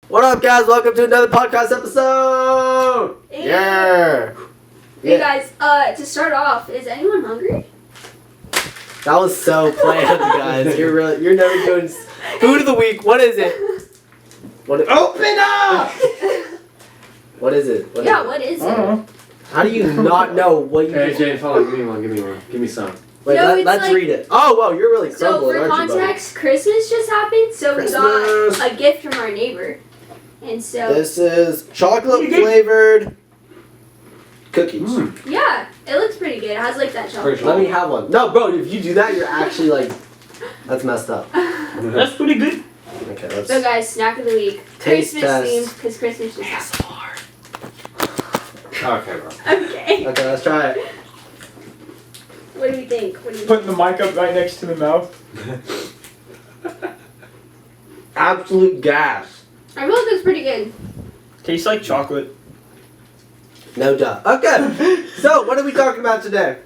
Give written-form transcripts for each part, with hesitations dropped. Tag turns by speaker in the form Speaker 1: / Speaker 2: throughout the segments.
Speaker 1: What up, guys? Welcome to another podcast episode.
Speaker 2: Hey.
Speaker 1: Yeah.
Speaker 2: Hey guys, to start off, is anyone hungry?
Speaker 1: That was so planned, guys. You're never doing food of the week. What is it? Open up! What is it? What
Speaker 2: is it?
Speaker 1: How do you not know what you?
Speaker 3: Hey James, hold on. Give me one. Give me some.
Speaker 1: Wait, let's read it. Oh, whoa, you're really crumbling,
Speaker 2: So for
Speaker 1: aren't you, buddy?
Speaker 2: context, Christmas just happened, so we got a gift from our neighbor, and so
Speaker 1: This is chocolate flavored cookies.
Speaker 2: yeah, it looks pretty good. It has like that chocolate.
Speaker 1: Let me have one. No, bro, if you do that, you're actually like, that's messed up.
Speaker 4: That's pretty good.
Speaker 1: Okay, let's.
Speaker 2: So guys, snack of the week,
Speaker 1: Taste
Speaker 2: Christmas
Speaker 1: test.
Speaker 2: themed, because Christmas just happened.
Speaker 3: Okay, bro.
Speaker 2: Okay.
Speaker 1: Okay, let's try it.
Speaker 2: What do you think? What do you
Speaker 4: Putting the mic up right next to the mouth.
Speaker 1: Absolute gas.
Speaker 2: I feel like it's pretty good.
Speaker 4: Tastes like chocolate.
Speaker 1: No doubt. Okay, so what are we talking about today?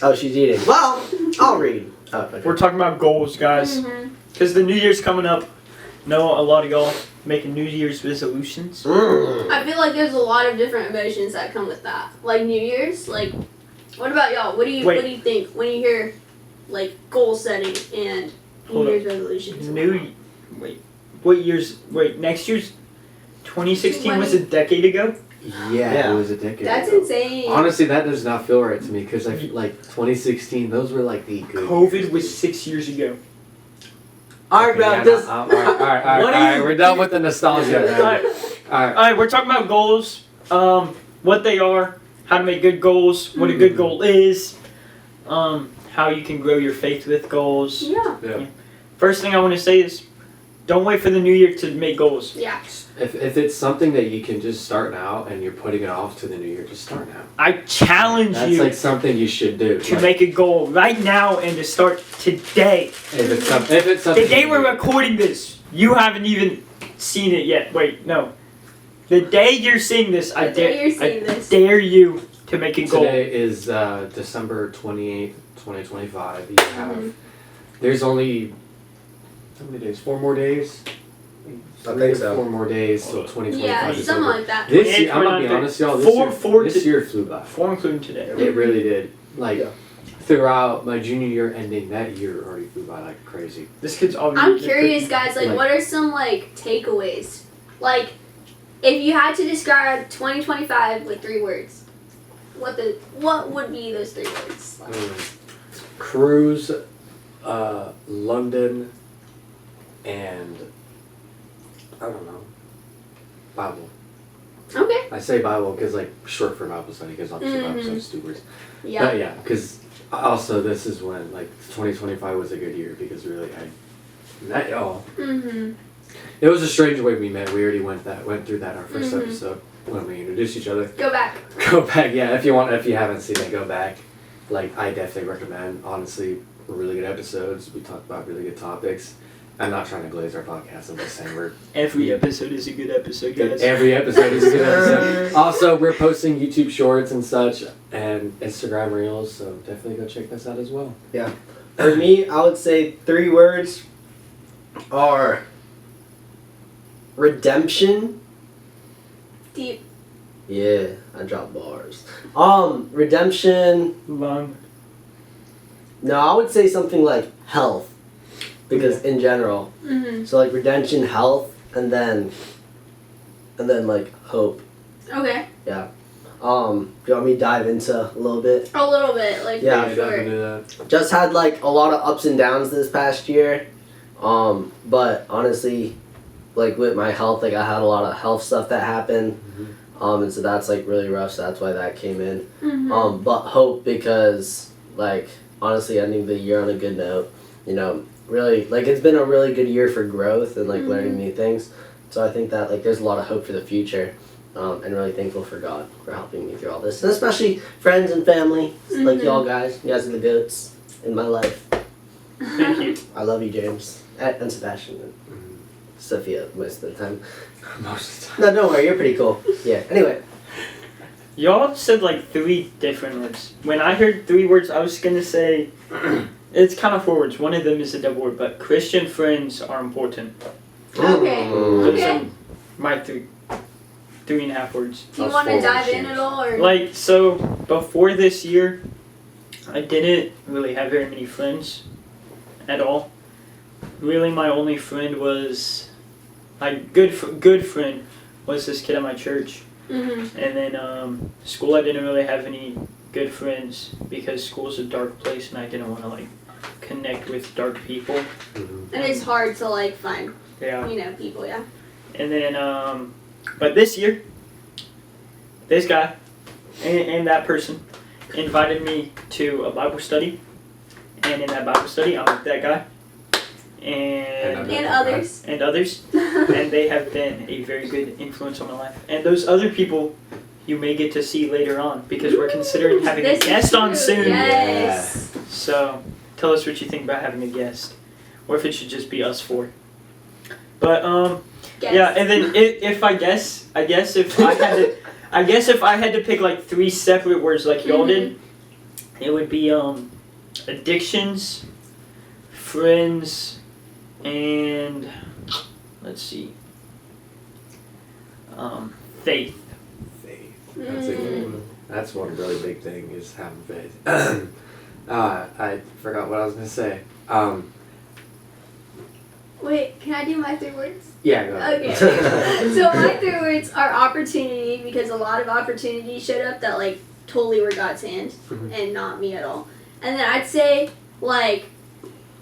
Speaker 1: Oh, she's eating. Well, I'll read. Oh, okay.
Speaker 4: We're talking about goals, guys.
Speaker 2: Mm-hmm.
Speaker 4: Because the New Year's coming up. Know a lot of y'all making New Year's resolutions.
Speaker 2: I feel like there's a lot of different emotions that come with that. Like New Year's, like, what about y'all? What do you think when you hear like goal setting and New Year's resolutions?
Speaker 4: Next year's 2016 was a decade ago?
Speaker 3: Yeah, it was a decade
Speaker 2: That's
Speaker 3: ago.
Speaker 2: insane.
Speaker 3: Honestly, that does not feel right to me because I feel like 2016, those were like the good
Speaker 4: COVID
Speaker 3: years.
Speaker 4: was 6 years ago.
Speaker 1: Alright, bro,
Speaker 3: Yeah,
Speaker 1: just.
Speaker 3: all right, we're done with the nostalgia.
Speaker 4: Alright,
Speaker 3: Alright.
Speaker 4: we're talking about goals, what they are, how to make good goals, what a good goal is, how you can grow your faith with goals.
Speaker 2: Yeah.
Speaker 4: First thing I want to say is, don't wait for the new year to make goals.
Speaker 2: Yeah.
Speaker 3: If it's something that you can just start now and you're putting it off to the new year, just start now.
Speaker 4: I challenge
Speaker 3: That's
Speaker 4: you
Speaker 3: like something you should do.
Speaker 4: to make a goal right now and to start today.
Speaker 3: If it's something
Speaker 4: The day we're recording this, you haven't even seen it yet. Wait, no. The day you're seeing this, I dare you to make a goal.
Speaker 3: Today is December 28th, 2025. You have, there's only, how many days? 4 more days?
Speaker 1: I think so.
Speaker 3: 4 more days till 2025
Speaker 2: Yeah,
Speaker 3: is
Speaker 2: something
Speaker 3: over.
Speaker 2: like that.
Speaker 3: This year, I'm gonna be honest, y'all. This year flew by.
Speaker 4: 4 including today.
Speaker 3: It really did. Like
Speaker 1: Yeah.
Speaker 3: throughout my junior year ending, that year already flew by like crazy.
Speaker 4: This kid's already.
Speaker 2: I'm curious, guys. Like, what are some like takeaways? Like, if you had to describe 2025 with 3 words, what would be those 3 words?
Speaker 3: Cruise, London, and I don't know, Bible.
Speaker 2: Okay.
Speaker 3: I say Bible because like short for Bible study because obviously Bible study is stupid.
Speaker 2: Yeah.
Speaker 3: But yeah, because also this is when like 2025 was a good year because really I met y'all. It was a strange way we met. We already went through that our first episode when we introduced each other.
Speaker 2: Go back.
Speaker 3: Go back, yeah. If you haven't seen it, go back. Like I definitely recommend. Honestly, really good episodes. We talked about really good topics. I'm not trying to glaze our podcast. I'm just saying
Speaker 4: Every episode is a good episode, guys.
Speaker 3: every episode is a good episode. Also, we're posting YouTube Shorts and such and Instagram Reels, so definitely go check this out as well.
Speaker 1: Yeah. For me, I would say 3 words are redemption.
Speaker 2: Deep.
Speaker 1: Yeah, I dropped bars. Redemption.
Speaker 4: Long.
Speaker 1: No, I would say something like health. Because in general. So like redemption, health, and then like hope.
Speaker 2: Okay.
Speaker 1: Yeah. Do you want me to dive into a little bit?
Speaker 2: A little bit, like
Speaker 1: Yeah.
Speaker 2: pretty short.
Speaker 3: do that.
Speaker 1: Just had like a lot of ups and downs this past year. But honestly, like with my health, like I had a lot of health stuff that happened. And so that's like really rough, so that's why that came in. But hope because like honestly ending the year on a good note, you know, really like it's been a really good year for growth and like learning new things. So I think that like there's a lot of hope for the future. And really thankful for God for helping me through all this. And especially friends and family, like y'all guys. You guys are the goats in my life.
Speaker 4: Thank you.
Speaker 1: I love you, James. And Sebastian. And Sophia most of the time.
Speaker 3: Most of the time.
Speaker 1: No, don't worry, you're pretty cool. Yeah, anyway.
Speaker 4: Y'all said like 3 different words. When I heard 3 words, I was gonna say, it's kind of 4 words. One of them is a double word, but Christian friends are important.
Speaker 2: Okay.
Speaker 4: Those
Speaker 2: Okay.
Speaker 4: are my 3.5 words.
Speaker 2: Do you
Speaker 3: Those
Speaker 2: want to
Speaker 3: four
Speaker 2: dive
Speaker 3: words
Speaker 2: in
Speaker 3: changed.
Speaker 2: at all, or?
Speaker 4: Like, so before this year, I didn't really have very many friends at all. Really, my only friend was, my good friend was this kid at my church.
Speaker 2: Mm-hmm.
Speaker 4: And then school, I didn't really have any good friends because school's a dark place and I didn't want to like connect with dark people.
Speaker 3: Mm-hmm.
Speaker 2: And it's hard to like find,
Speaker 4: Yeah.
Speaker 2: people, yeah.
Speaker 4: And then, but this year, this guy and that person invited me to a Bible study. And in that Bible study, I met that guy.
Speaker 2: And others.
Speaker 4: And others. And they have been a very good influence on my life. And those other people you may get to see later on because we're considering having a
Speaker 2: This is
Speaker 4: guest on
Speaker 2: true,
Speaker 4: soon.
Speaker 2: Yes.
Speaker 4: So tell us what you think about having a guest. Or if it should just be us four. But
Speaker 2: Guess.
Speaker 4: yeah, and then if I guess if I had to pick like 3 separate words like y'all did, it would be addictions, friends, and let's see, faith.
Speaker 3: Faith. That's a good one. That's one really big thing is having faith. I forgot what I was gonna say.
Speaker 2: Wait, can I do my 3 words?
Speaker 3: Yeah, go ahead.
Speaker 2: Okay. So my 3 words are opportunity, because a lot of opportunities showed up that like totally were God's hand and not me at all. And then I'd say like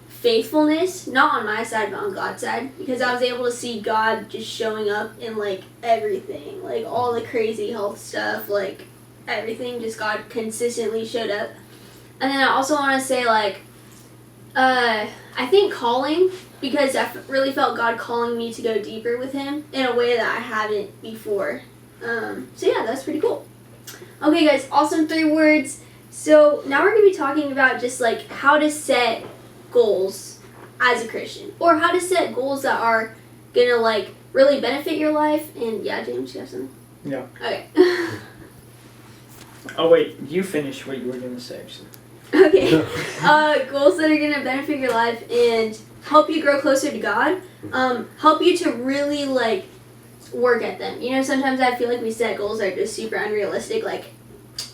Speaker 2: faithfulness, not on my side but on God's side, because I was able to see God just showing up in like everything, like all the crazy health stuff, like everything, just God consistently showed up. And then I also want to say like I think calling, because I really felt God calling me to go deeper with Him in a way that I haven't before. So yeah, that's pretty cool. Okay guys, awesome 3 words. So now we're going to be talking about just like how to set goals as a Christian, or how to set goals that are going to like really benefit your life. And yeah, James, you have something?
Speaker 4: Yeah.
Speaker 2: Okay.
Speaker 4: Oh wait, you finish what you were gonna say actually.
Speaker 2: Okay. Goals that are going to benefit your life and help you grow closer to God. Help you to really like work at them. You know, sometimes I feel like we set goals that are just super unrealistic, like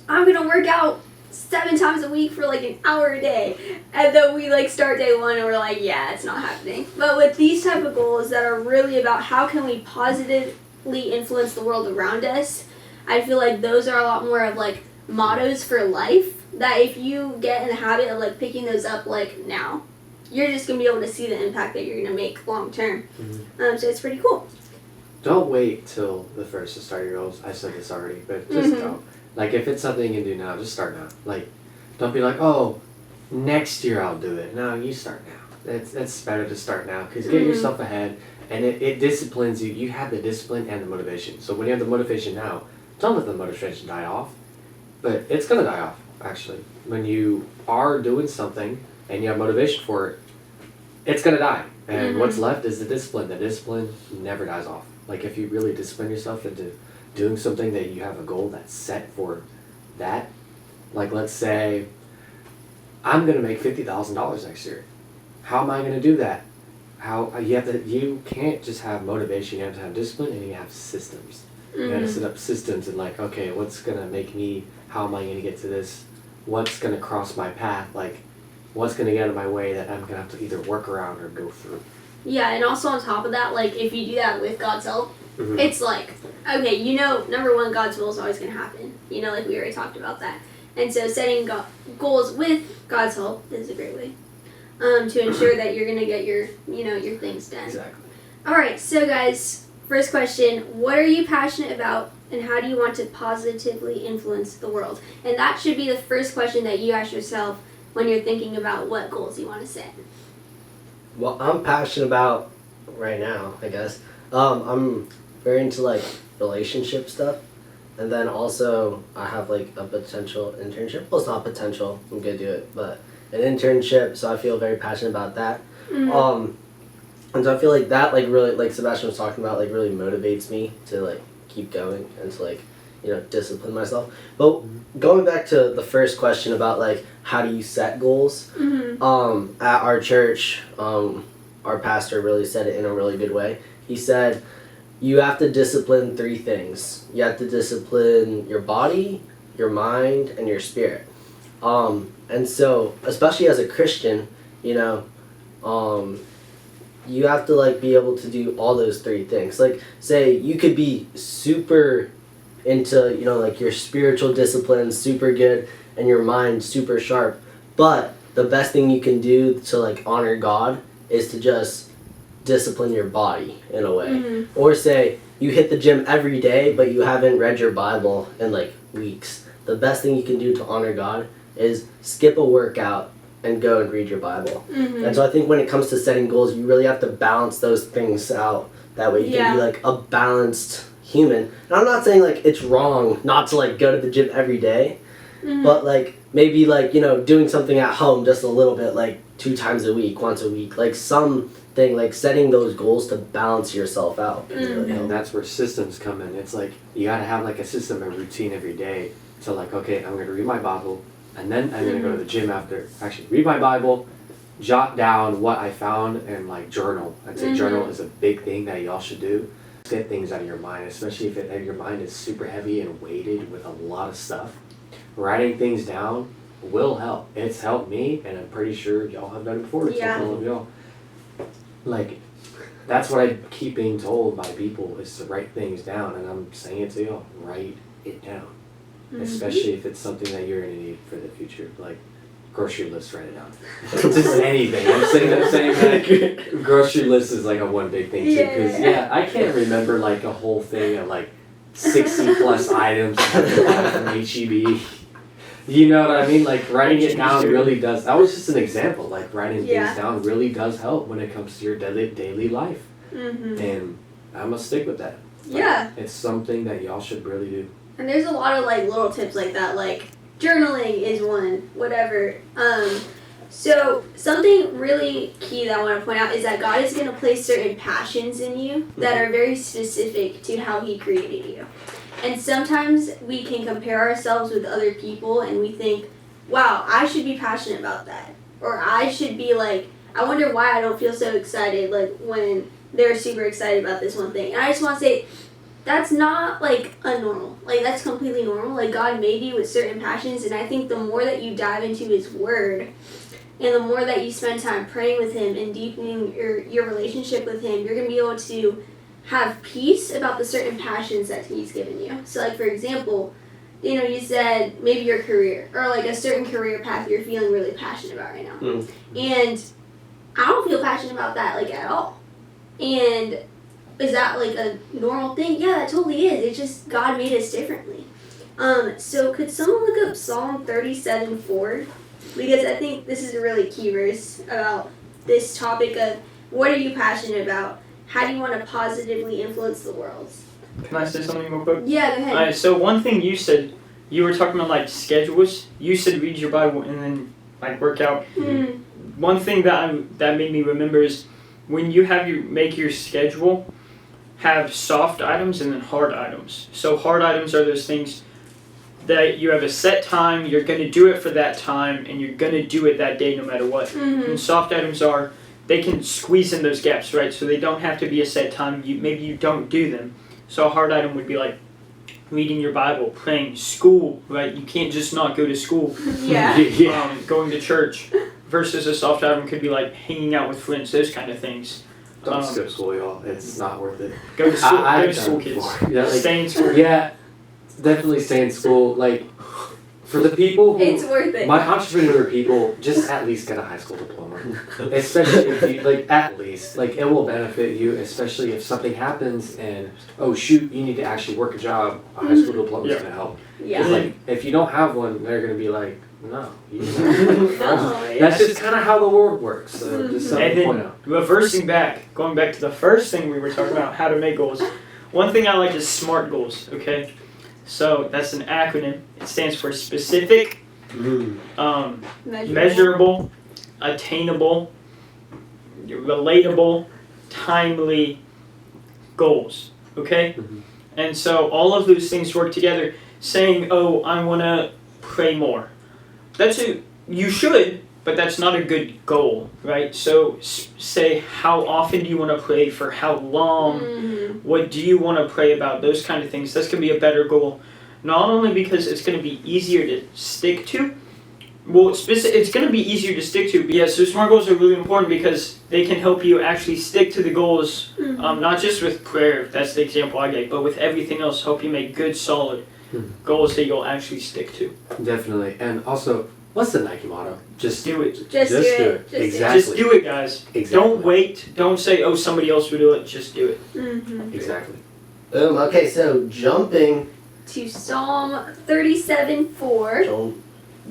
Speaker 2: I'm going to work out 7 times a week for like an hour a day, and then we like start day 1 and we're like, yeah, it's not happening. But with these type of goals that are really about how can we positively influence the world around us, I feel like those are a lot more of like mottos for life, that if you get in the habit of like picking those up like now, you're just going to be able to see the impact that you're going to make long term. So it's pretty cool.
Speaker 3: Don't wait till the first to start your goals. I said this already, but just don't. Like, if it's something you can do now, just start now. Like, don't be like, oh, next year I'll do it. No, you start now. It's better to start now, because get yourself ahead, and it disciplines you. You have the discipline and the motivation. So when you have the motivation now, don't let the motivation die off. But it's going to die off, actually. When you are doing something and you have motivation for it, it's going to die. And what's left is the discipline. The discipline never dies off. Like, if you really discipline yourself into doing something that you have a goal that's set for that, like let's say I'm going to make $50,000 next year. How am I going to do that? You can't just have motivation. You have to have discipline, and you have systems. You got to set up systems and like, okay, what's going to make me, how am I going to get to this? What's going to cross my path? Like, what's going to get out of my way that I'm going to have to either work around or go through?
Speaker 2: Yeah, and also on top of that, like if you do that with God's help, it's like, okay, you know, number 1, God's will is always going to happen. You know, like we already talked about that. And so setting goals with God's help is a great way to ensure that you're going to get your things done.
Speaker 3: Exactly.
Speaker 2: All right, so guys, first question, what are you passionate about and how do you want to positively influence the world? And that should be the first question that you ask yourself when you're thinking about what goals you want to set.
Speaker 1: Well, I'm passionate about right now, I guess. I'm very into like relationship stuff, and then also I have like a potential internship. Well, it's not potential. I'm gonna do it, but an internship. So I feel very passionate about that. And so I feel like that like really, like Sebastian was talking about, like really motivates me to like keep going and to like, you know, discipline myself. But going back to the first question about like how do you set goals, at our church, our pastor really said it in a really good way. He said, you have to discipline 3 things. You have to discipline your body, your mind, and your spirit. And so, especially as a Christian, you know, you have to like be able to do all those 3 things. Like, say you could be super into, you know, like your spiritual discipline super good and your mind super sharp, but the best thing you can do to like honor God is to just discipline your body in a way.
Speaker 2: Mm-hmm.
Speaker 1: Or say you hit the gym every day but you haven't read your Bible in like weeks. The best thing you can do to honor God is skip a workout and go and read your Bible.
Speaker 2: Mm-hmm.
Speaker 1: And so I think when it comes to setting goals, you really have to balance those things out. That way you can be like a balanced human. And I'm not saying like it's wrong not to like go to the gym every day, but like maybe like, you know, doing something at home just a little bit, like 2 times a week, once a week, like something, like setting those goals to balance yourself out.
Speaker 3: And that's where systems come in. It's like you gotta have like a system, a routine every day. So like, okay, I'm gonna read my Bible, and then I'm gonna go to the gym after. Actually, read my Bible, jot down what I found, and like journal. I'd say journal is a big thing that y'all should do. Get things out of your mind, especially if your mind is super heavy and weighted with a lot of stuff. Writing things down will help. It's helped me, and I'm pretty sure y'all have done it before. It's helped all of y'all. Like, that's what I keep being told by people is to write things down, and I'm saying it to y'all. Write it down. Especially if it's something that you're going to need for the future, like grocery list, write it down. Just anything. I'm saying that grocery list is like a one big thing too, because I can't remember like a whole thing of like 60 plus items from HEB. You know what I mean? Like writing it down really does. That was just an example. Like writing things down really does help when it comes to your daily life, and I'm gonna stick with that. Like, it's something that y'all should really do.
Speaker 2: And there's a lot of like little tips like that, like journaling is one, whatever. So something really key that I want to point out is that God is going to place certain passions in you that are very specific to how He created you. And sometimes we can compare ourselves with other people and we think, wow, I should be passionate about that. Or I should be like, I wonder why I don't feel so excited like when they're super excited about this one thing. And I just want to say, that's not like unnormal. Like that's completely normal. Like God made you with certain passions, and I think the more that you dive into His Word, and the more that you spend time praying with Him and deepening your relationship with Him, you're gonna be able to have peace about the certain passions that He's given you. So like for example, you know, you said maybe your career or like a certain career path you're feeling really passionate about right now, and I don't feel passionate about that like at all, and is that like a normal thing? Yeah, that totally is. It's just God made us differently. So could someone look up Psalm 37:4? Because I think this is a really key verse about this topic of what are you passionate about? How do you want to positively influence the world?
Speaker 4: Can I say something real quick?
Speaker 2: Yeah, go ahead.
Speaker 4: Alright, so one thing you said, you were talking about like schedules. You said read your Bible and then like work out. One thing that made me remember is when you make your schedule, have soft items and then hard items. So hard items are those things that you have a set time, you're going to do it for that time, and you're going to do it that day no matter what. And soft items are, they can squeeze in those gaps, right? So they don't have to be a set time. Maybe you don't do them. So a hard item would be like reading your Bible, praying, school, right? You can't just not go to school. Going to church. Versus a soft item could be like hanging out with friends, those kind of things.
Speaker 3: Don't skip school, y'all. It's not worth it.
Speaker 4: Go to school. Go to school, kids.
Speaker 3: Yeah, like,
Speaker 4: stay in school.
Speaker 3: Yeah, definitely stay in school. Like, for the people who,
Speaker 2: it's worth it.
Speaker 3: My entrepreneur people, just at least get a high school diploma. Especially if you, like, at least. Like, it will benefit you, especially if something happens and, oh shoot, you need to actually work a job. A high school diploma is going to help. Because, like, if you don't have one, they're going to be like, no. That's just kind of how the world works. So just something to point out.
Speaker 4: Reversing back, going back to the first thing we were talking about, how to make goals. One thing I like is SMART goals, okay? So that's an acronym. It stands for specific, measurable, attainable, relatable, timely goals, okay? And so all of those things work together. Saying, oh, I want to pray more. You should, but that's not a good goal, right? So say, how often do you want to pray, for how long, what do you want to pray about, those kind of things. That's going to be a better goal, not only because it's going to be easier to stick to, well, it's going to be easier to stick to, but yeah, so SMART goals are really important because they can help you actually stick to the goals, not just with prayer, that's the example I gave, but with everything else, help you make good, solid goals that you'll actually stick to.
Speaker 3: Definitely. And also, what's the Nike motto? Just
Speaker 4: Do it.
Speaker 2: Just do it.
Speaker 3: Exactly.
Speaker 4: Just do it, guys.
Speaker 3: Exactly.
Speaker 4: Don't wait. Don't say, oh, somebody else will do it. Just do it.
Speaker 3: Exactly.
Speaker 1: Boom. Okay, so jumping.
Speaker 2: To Psalm 37:4.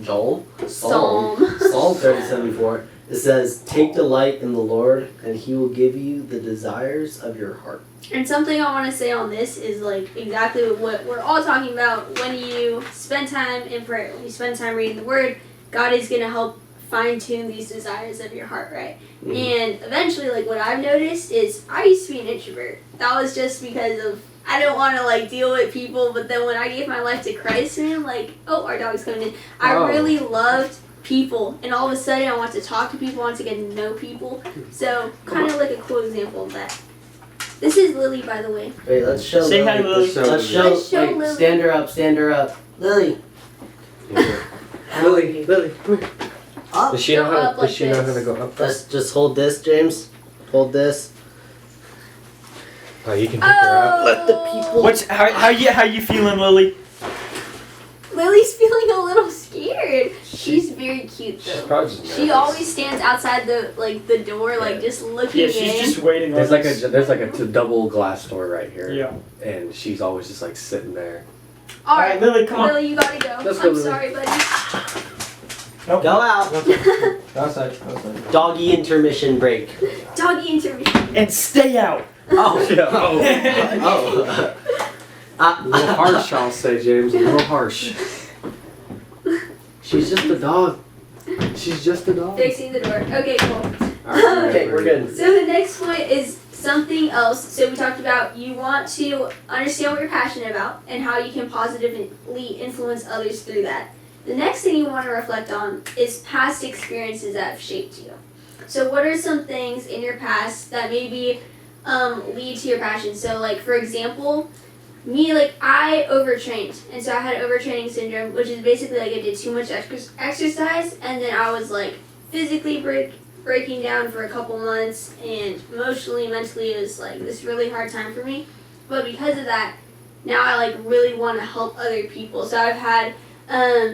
Speaker 1: Joel?
Speaker 2: Psalm.
Speaker 1: Psalm 37:4. It says, "Take delight in the Lord, and He will give you the desires of your heart."
Speaker 2: And something I want to say on this is like exactly what we're all talking about. When you spend time in prayer, when you spend time reading the Word, God is going to help fine-tune these desires of your heart, right? And eventually, like what I've noticed is I used to be an introvert. That was just because of I don't want to like deal with people, but then when I gave my life to Christ, man, like, oh, our dog's coming in. I really loved people, and all of a sudden I want to talk to people, I want to get to know people. So kind of like a cool example of that. This is Lily, by the way.
Speaker 1: Wait, let's show
Speaker 4: Say
Speaker 1: Lily.
Speaker 4: hi, Lily.
Speaker 1: Let's show
Speaker 2: Lily.
Speaker 1: Stand her up, stand her up. Lily.
Speaker 3: Lily, come here.
Speaker 1: Up.
Speaker 3: Does she know how
Speaker 2: up
Speaker 3: to,
Speaker 2: like
Speaker 3: does she know how
Speaker 2: this.
Speaker 3: to go up?
Speaker 1: Let's just hold this, James. Hold this.
Speaker 3: Oh, you can pick her up.
Speaker 1: Let the people.
Speaker 4: How you feeling, Lily?
Speaker 2: Lily's feeling a little scared. She's very cute
Speaker 3: She's
Speaker 2: though.
Speaker 3: probably just
Speaker 2: She
Speaker 3: nervous.
Speaker 2: always stands outside the door, like just looking
Speaker 4: Yeah,
Speaker 2: in.
Speaker 4: she's just waiting.
Speaker 3: There's
Speaker 4: on
Speaker 3: like
Speaker 4: us.
Speaker 3: there's like a double glass door right here.
Speaker 4: Yeah.
Speaker 3: And she's always just like sitting there.
Speaker 2: All right,
Speaker 4: Lily, come on.
Speaker 2: Lily, you gotta go.
Speaker 3: Let's go,
Speaker 2: I'm
Speaker 3: Lily.
Speaker 2: sorry, buddy.
Speaker 1: Go out.
Speaker 3: Outside.
Speaker 1: Doggy intermission break.
Speaker 2: Doggy interview.
Speaker 4: And stay out.
Speaker 1: Oh.
Speaker 3: Yeah.
Speaker 1: Oh.
Speaker 3: A little harsh, I'll say, James. A little harsh. She's just a dog. She's just a dog.
Speaker 2: Fixing the door. Okay, cool.
Speaker 3: Alright,
Speaker 1: Okay, we're good.
Speaker 2: So the next point is something else. So we talked about you want to understand what you're passionate about and how you can positively influence others through that. The next thing you want to reflect on is past experiences that have shaped you. So what are some things in your past that maybe lead to your passion? So like for example, me, like I overtrained, and so I had overtraining syndrome, which is basically like I did too much exercise, and then I was like physically breaking down for a couple months, and emotionally, mentally, it was like this really hard time for me. But because of that, now I like really want to help other people. So I've had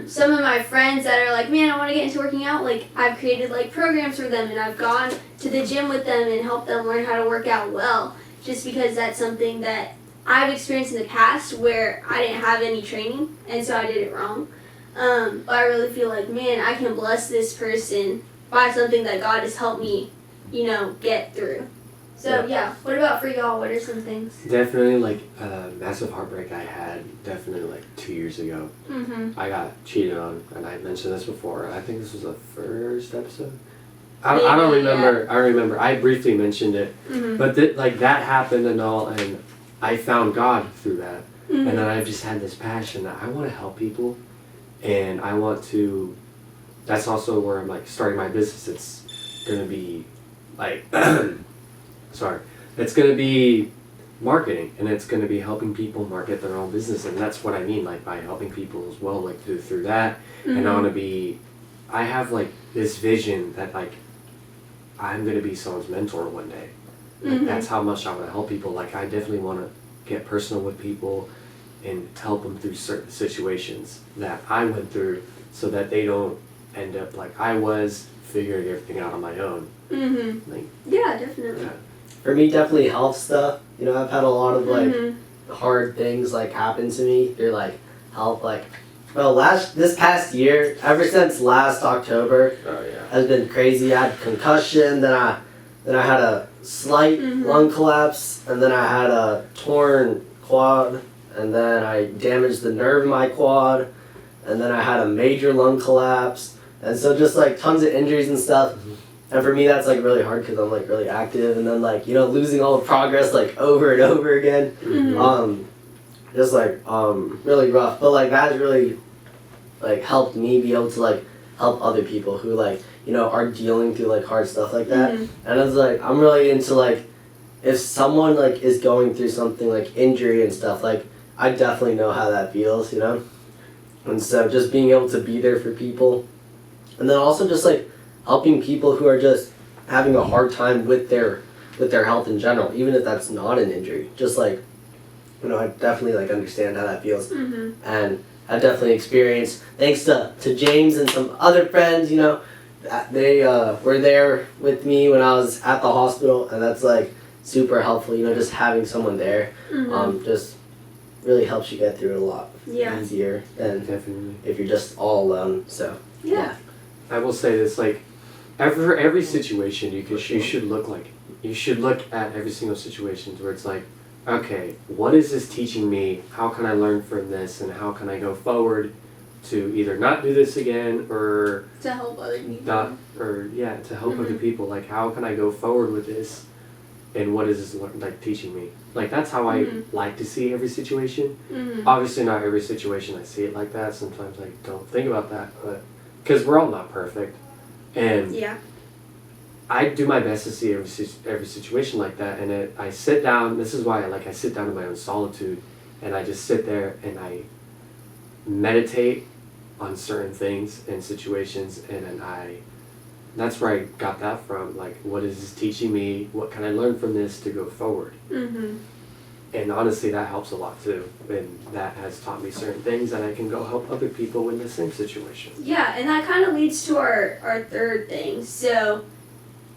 Speaker 2: some of my friends that are like, man, I want to get into working out. Like I've created like programs for them, and I've gone to the gym with them and helped them learn how to work out well, just because that's something that I've experienced in the past where I didn't have any training, and so I did it wrong. But I really feel like, man, I can bless this person by something that God has helped me, get through. So, yeah. What about for y'all? What are some things?
Speaker 3: Definitely, like, massive heartbreak I had, definitely, like, 2 years ago.
Speaker 2: Mm-hmm.
Speaker 3: I got cheated on, and I mentioned this before. I think this was the first episode. I don't remember.
Speaker 2: Yeah.
Speaker 3: I remember. I briefly mentioned it.
Speaker 2: Mm-hmm.
Speaker 3: But, that happened and all, and I found God through that.
Speaker 2: Mm-hmm.
Speaker 3: And then I've just had this passion that I want to help people, and I want to. That's also where I'm like starting my business. It's gonna be like, sorry, it's gonna be marketing, and it's gonna be helping people market their own business, and that's what I mean, like by helping people as well, like through that.
Speaker 2: Mm-hmm.
Speaker 3: And I want to be. I have like this vision that like I'm gonna be someone's mentor one day. Like,
Speaker 2: Mm-hmm.
Speaker 3: that's how much I want to help people. Like I definitely want to get personal with people and help them through certain situations that I went through, so that they don't end up like I was, figuring everything out on my own.
Speaker 2: Mm-hmm.
Speaker 3: Like,
Speaker 2: Yeah, definitely.
Speaker 3: yeah.
Speaker 1: For me, definitely health stuff. I've had a lot of like
Speaker 2: Mm-hmm.
Speaker 1: hard things like happen to me through like health. Like, well, this past year, ever since last October,
Speaker 3: Oh yeah.
Speaker 1: has been crazy. I had concussion, then I had a slight
Speaker 2: Mhm.
Speaker 1: lung collapse, and then I had a torn quad, and then I damaged the nerve in my quad, and then I had a major lung collapse, and so just like tons of injuries and stuff. And for me, that's like really hard because I'm like really active, and then like losing all the progress like over and over again.
Speaker 2: Mhm.
Speaker 1: Just like really rough, but like that has really like helped me be able to like help other people who like are dealing through like hard stuff like that.
Speaker 2: Mm-hmm.
Speaker 1: And it's like I'm really into like if someone like is going through something like injury and stuff, like I definitely know how that feels, And so just being able to be there for people, and then also just like helping people who are just having a hard time with their health in general, even if that's not an injury. Just like, I definitely like understand how that feels, and I definitely experienced, thanks to James and some other friends, they were there with me when I was at the hospital, and that's like super helpful, just having someone there, just really helps you get through it a lot easier than
Speaker 3: Definitely.
Speaker 1: if you're just all alone. So
Speaker 2: Yeah.
Speaker 3: I will say this, like, every situation you should look at every single situation where it's like, okay, what is this teaching me? How can I learn from this, and how can I go forward to either not do this again or
Speaker 2: To help other people.
Speaker 3: to help other people. Like, how can I go forward with this, and what is this like teaching me? Like, that's how I like to see every situation. Obviously, not every situation I see it like that. Sometimes I don't think about that, but because we're all not perfect, and I do my best to see every situation like that. And I sit down. This is why I sit down in my own solitude, and I just sit there and I meditate on certain things and situations, and then that's where I got that from. Like, what is this teaching me? What can I learn from this to go forward? And honestly, that helps a lot too, and that has taught me certain things, and I can go help other people in the same situation.
Speaker 2: Yeah, and that kind of leads to our third thing. So,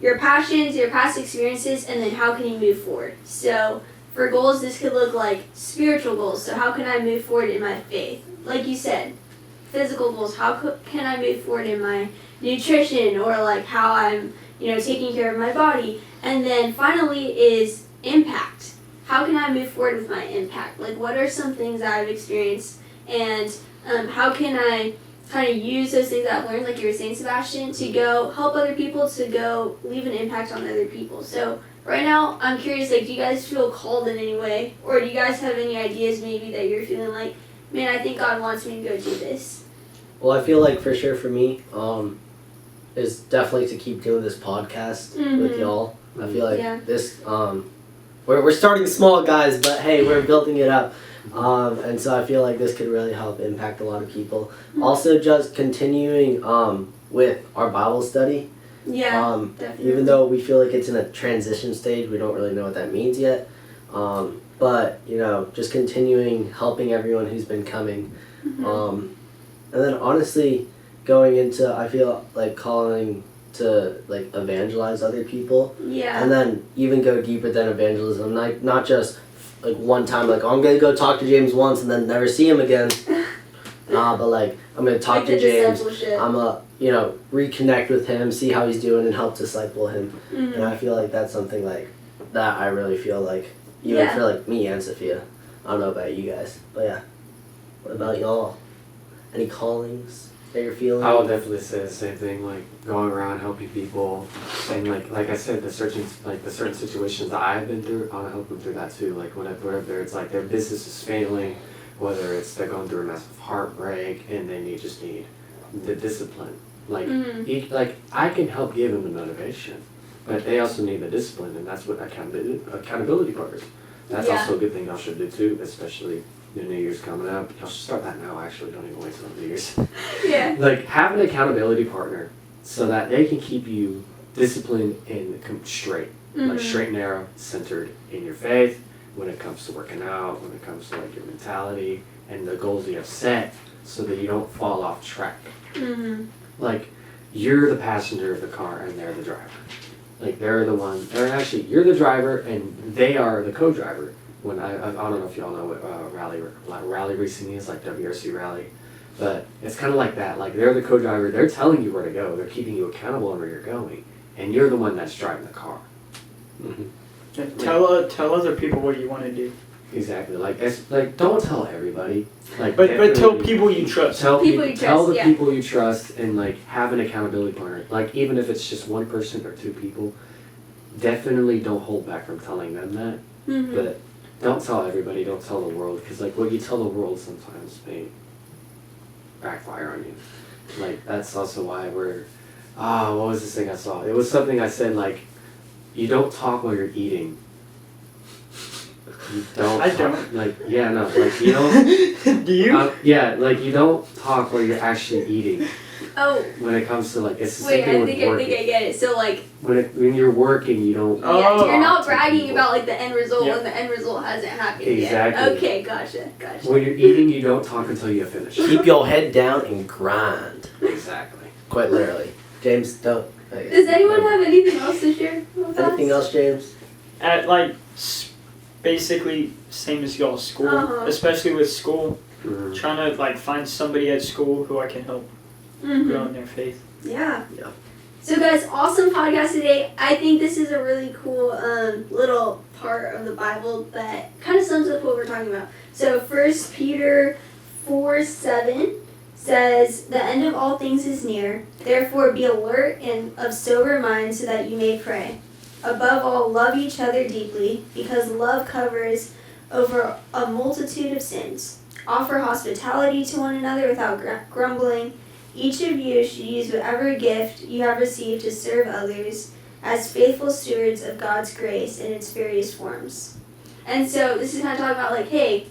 Speaker 2: your passions, your past experiences, and then how can you move forward? So, for goals, this could look like spiritual goals. So, how can I move forward in my faith? Like you said, physical goals. How can I move forward in my nutrition, or like how I'm, taking care of my body? And then finally is impact. How can I move forward with my impact? Like, what are some things that I've experienced, and how can I kind of use those things that I've learned, like you were saying, Sebastian, to go help other people, to go leave an impact on other people? So right now, I'm curious, like, do you guys feel called in any way? Or do you guys have any ideas maybe that you're feeling like, man, I think God wants me to go do this?
Speaker 1: Well, I feel like for sure for me, is definitely to keep doing this podcast with y'all. I feel like this, we're starting small, guys, but hey, we're building it up. And so I feel like this could really help impact a lot of people. Also, just continuing with our Bible study.
Speaker 2: Yeah, definitely.
Speaker 1: Even though we feel like it's in a transition stage, we don't really know what that means yet. But, just continuing helping everyone who's been coming. And then honestly, going into, I feel like calling to like evangelize other people.
Speaker 2: Yeah.
Speaker 1: And then even go deeper than evangelism, like not just like one time, like, oh, I'm gonna go talk to James once and then never see him again. But like I'm gonna talk to James. I'm reconnect with him, see how he's doing, and help disciple him. And I feel like that's something like that I really feel like, even for like me and Sophia. I don't know about you guys, but yeah. What about y'all? Any callings that you're feeling?
Speaker 3: I will definitely say the same thing, like going around helping people, and like I said, the certain situations that I've been through, I want to help them through that too. Like whenever it's like their business is failing, whether it's they're going through a massive heartbreak and they just need the discipline. Like like I can help give them the motivation, but they also need the discipline, and that's what accountability partners. That's also a good thing y'all should do too, especially. The New Year's coming up. Y'all should start that now, actually. Don't even wait till New Year's.
Speaker 2: Yeah.
Speaker 3: Like, have an accountability partner so that they can keep you disciplined and straight. Like, straight and narrow, centered in your faith, when it comes to working out, when it comes to, like, your mentality and the goals you have set, so that you don't fall off track. Like, you're the passenger of the car and they're the driver. Like, you're the driver and they are the co-driver. When I don't know if y'all know what rally racing is, like WRC rally, but it's kind of like that. Like, they're the co-driver, they're telling you where to go, they're keeping you accountable on where you're going, and you're the one that's driving the car.
Speaker 4: Tell other people what you want to do.
Speaker 3: Exactly. Like don't tell everybody. Like,
Speaker 4: but tell people you trust.
Speaker 3: Tell the people you trust, and like have an accountability partner. Like, even if it's just one person or two people, definitely don't hold back from telling them that. But don't tell everybody, don't tell the world, because like what you tell the world sometimes may backfire on you. Like, that's also why what was this thing I saw? It was something I said like, you don't talk while you're eating. You don't.
Speaker 4: I
Speaker 3: talk,
Speaker 4: don't.
Speaker 3: Like, yeah, no, like you don't.
Speaker 4: Do you?
Speaker 3: Yeah, like you don't talk while you're actually eating.
Speaker 2: Oh,
Speaker 3: When it comes to like, it's the
Speaker 2: wait,
Speaker 3: same thing
Speaker 2: I
Speaker 3: with
Speaker 2: think I
Speaker 3: working.
Speaker 2: get it. So like,
Speaker 3: When you're working, you don't.
Speaker 4: Oh.
Speaker 2: yeah, you're not
Speaker 3: talk to
Speaker 2: bragging
Speaker 3: people.
Speaker 2: about like the end result
Speaker 4: Yeah.
Speaker 2: when the end result hasn't happened
Speaker 3: Exactly.
Speaker 2: yet. Okay, gotcha.
Speaker 3: When you're eating, you don't talk until you finish.
Speaker 1: Keep your head down and grind.
Speaker 3: Exactly.
Speaker 1: Quite literally. James, don't.
Speaker 2: Does anyone have anything else to share with us?
Speaker 1: Anything else, James?
Speaker 4: At like basically same as y'all school,
Speaker 2: Uh-huh.
Speaker 4: especially with school,
Speaker 3: Mhm.
Speaker 4: trying to like find somebody at school who I can help
Speaker 2: Mhm.
Speaker 4: grow in their faith.
Speaker 2: Yeah.
Speaker 1: Yeah.
Speaker 2: So guys, awesome podcast today. I think this is a really cool little part of the Bible that kind of sums up what we're talking about. So 1 Peter 4:7 says, "The end of all things is near. Therefore be alert and of sober mind so that you may pray. Above all, love each other deeply, because love covers over a multitude of sins. Offer hospitality to one another without grumbling. Each of you should use whatever gift you have received to serve others as faithful stewards of God's grace in its various forms." And so this is kind of talking about like, hey,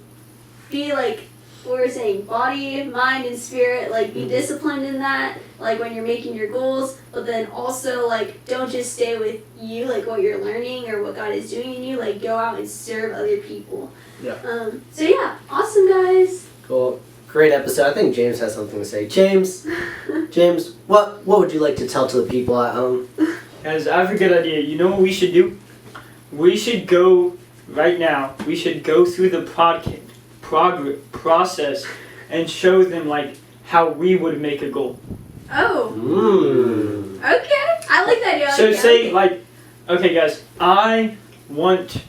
Speaker 2: be like what we're saying, body, mind, and spirit, like be disciplined in that, like when you're making your goals, but then also like don't just stay with you, like what you're learning or what God is doing in you, like go out and serve other people.
Speaker 1: Yeah.
Speaker 2: So yeah, awesome guys.
Speaker 1: Cool. Great episode. I think James has something to say. James, what would you like to tell to the people at home?
Speaker 4: Guys, I have a good idea. You know what we should do? We should go right now. We should go through the process and show them like how we would make a goal.
Speaker 2: Oh,
Speaker 1: Mmm.
Speaker 2: okay. I like that idea. I
Speaker 4: So
Speaker 2: like it, I
Speaker 4: say
Speaker 2: like it.
Speaker 4: like, okay guys, I want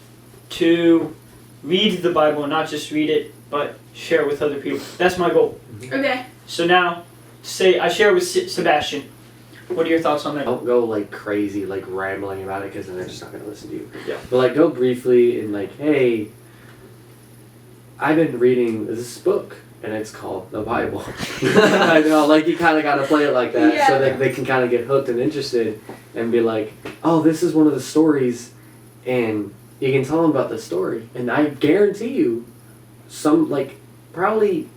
Speaker 4: to read the Bible, not just read it, but share it with other people. That's my goal.
Speaker 2: Okay.
Speaker 4: So now, say I share it with Sebastian. What are your thoughts on that?
Speaker 3: Don't go like crazy, like rambling about it, because then they're just not gonna listen to you.
Speaker 4: Yeah.
Speaker 3: But like, go briefly and like, hey, I've been reading this book, and it's called the Bible. I know, like you kind of got to play it like that,
Speaker 2: Yeah.
Speaker 3: so that they can kind of get hooked and interested, and be like, oh, this is one of the stories, and you can tell them about the story, and I guarantee you, some like probably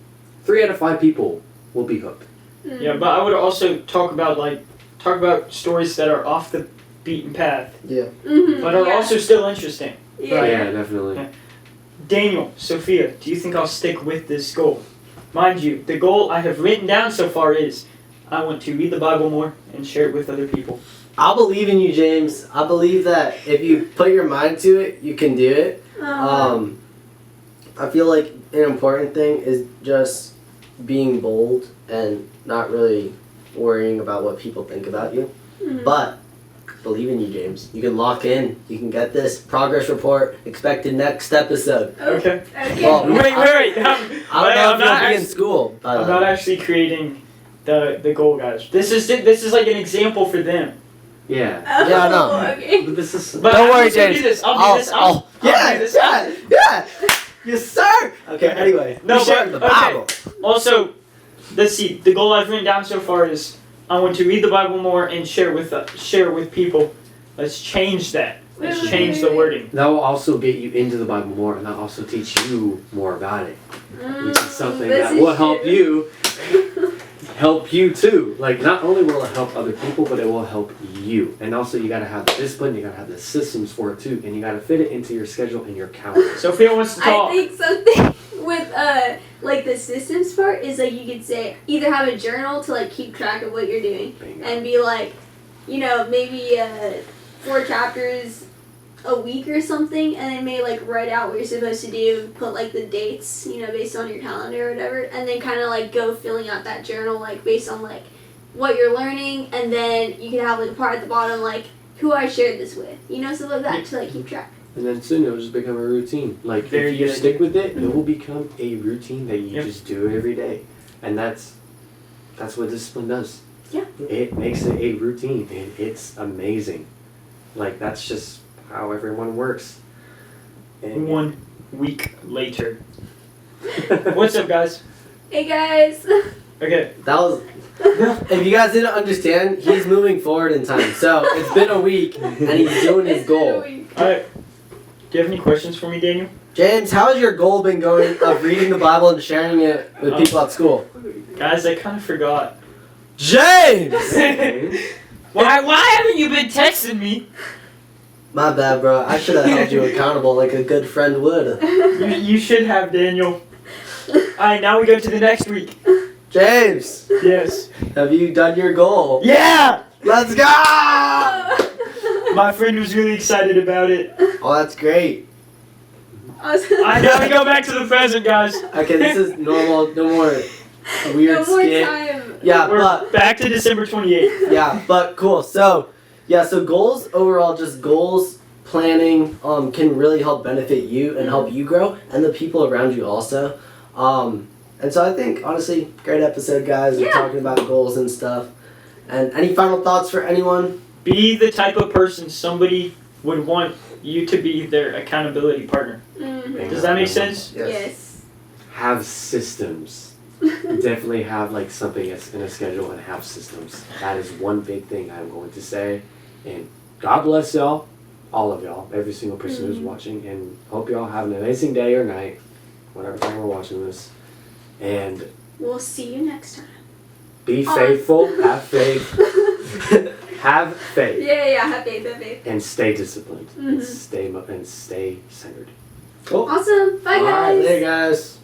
Speaker 3: 3 out of 5 people will be hooked.
Speaker 4: Yeah, but I would also talk about stories that are off the beaten path,
Speaker 2: Mm-hmm.
Speaker 4: but are
Speaker 2: yeah.
Speaker 4: also still interesting.
Speaker 2: Yeah.
Speaker 3: Yeah, definitely.
Speaker 4: Yeah. Daniel, Sophia, do you think I'll stick with this goal? Mind you, the goal I have written down so far is I want to read the Bible more and share it with other people.
Speaker 1: I believe in you, James. I believe that if you put your mind to it, you can do it. I feel like an important thing is just being bold and not really worrying about what people think about you.
Speaker 2: Mhm.
Speaker 1: But believe in you, James. You can lock in. You can get this progress report. Expected next episode.
Speaker 4: Okay.
Speaker 2: Okay.
Speaker 1: Well,
Speaker 4: Wait.
Speaker 1: I don't know if
Speaker 4: I'm not
Speaker 1: you'll be in school. But,
Speaker 4: I'm not actually creating the goal, guys. This is like an example for them.
Speaker 3: Yeah.
Speaker 2: Oh,
Speaker 1: Yeah, I know.
Speaker 2: Okay.
Speaker 3: But this is.
Speaker 4: But
Speaker 1: Don't
Speaker 4: I'm
Speaker 1: worry,
Speaker 4: just gonna
Speaker 1: James.
Speaker 4: do this. I'll do this. I'll
Speaker 1: yeah,
Speaker 4: do this.
Speaker 1: yeah. Yes, sir. Okay. Anyway,
Speaker 4: No,
Speaker 1: we shared
Speaker 4: but-
Speaker 1: the
Speaker 4: okay.
Speaker 1: Bible.
Speaker 4: Also, let's see. The goal I've written down so far is I want to read the Bible more and share it with people. Let's change that. Let's change the wording.
Speaker 3: That will also get you into the Bible more, and that'll also teach you more about it, which is something
Speaker 2: this
Speaker 3: that
Speaker 2: is
Speaker 3: will help
Speaker 2: true.
Speaker 3: you too. Like, not only will it help other people, but it will help you. And also, you gotta have the discipline, you gotta have the systems for it too, and you gotta fit it into your schedule and your calendar.
Speaker 4: Sophia wants to talk.
Speaker 2: I think something with like the systems part is like you could say either have a journal to like keep track of what you're doing
Speaker 3: Bingo.
Speaker 2: and be like, you know, maybe 4 chapters a week or something, and then maybe like write out what you're supposed to do, put like the dates, you know, based on your calendar or whatever, and then kind of like go filling out that journal like based on like what you're learning, and then you can have like a part at the bottom like who I shared this with, you know, stuff like that to like keep track.
Speaker 3: And then soon it'll just become a routine. Like,
Speaker 4: Very
Speaker 3: if you
Speaker 4: good.
Speaker 3: stick with it, it will become a routine that you
Speaker 4: Yep.
Speaker 3: just do every day. And that's what discipline does.
Speaker 2: Yeah.
Speaker 3: It makes it a routine, and it's amazing. Like, that's just how everyone works. And
Speaker 4: 1 week later. What's up, guys?
Speaker 2: Hey guys.
Speaker 4: Okay.
Speaker 1: That was If you guys didn't understand, he's moving forward in time. So it's been a week, and he's doing his goal.
Speaker 4: Alright. Do you have any questions for me, Daniel?
Speaker 1: James, how has your goal been going of reading the Bible and sharing it with people at school?
Speaker 4: Guys, I kind of forgot.
Speaker 1: James!
Speaker 4: Why haven't you been texting me?
Speaker 1: My bad, bro. I should have held you accountable like a good friend would.
Speaker 4: You should have, Daniel. Alright, now we go to the next week.
Speaker 1: James,
Speaker 4: Yes.
Speaker 1: have you done your goal?
Speaker 4: Yeah!
Speaker 1: Let's go!
Speaker 4: My friend was really excited about it.
Speaker 1: Oh, that's great.
Speaker 4: I gotta go back to the present, guys.
Speaker 1: Okay, this is normal. No more weird
Speaker 2: No more
Speaker 1: skit.
Speaker 2: time.
Speaker 1: Yeah,
Speaker 4: We're
Speaker 1: but
Speaker 4: back to December 28th.
Speaker 1: yeah, but cool. So goals overall, just goals planning can really help benefit you and help you grow and the people around you also. And so I think honestly, great episode, guys. We're talking about goals and stuff. And any final thoughts for anyone?
Speaker 4: Be the type of person somebody would want you to be their accountability partner.
Speaker 2: Mhm.
Speaker 4: Does that make sense?
Speaker 2: Yes.
Speaker 3: Have systems. Definitely have like something that's in a schedule and have systems. That is one big thing I'm going to say. And God bless y'all, all of y'all, every single person who's watching, and hope y'all have an amazing day or night, whatever time we're watching this. And
Speaker 2: We'll see you next time.
Speaker 3: be faithful, have faith, have faith,
Speaker 2: Yeah, have faith.
Speaker 3: and stay disciplined,
Speaker 2: Mhm.
Speaker 3: and stay centered.
Speaker 1: Cool.
Speaker 2: Awesome. Bye,
Speaker 1: All
Speaker 2: guys.
Speaker 1: right, there, guys.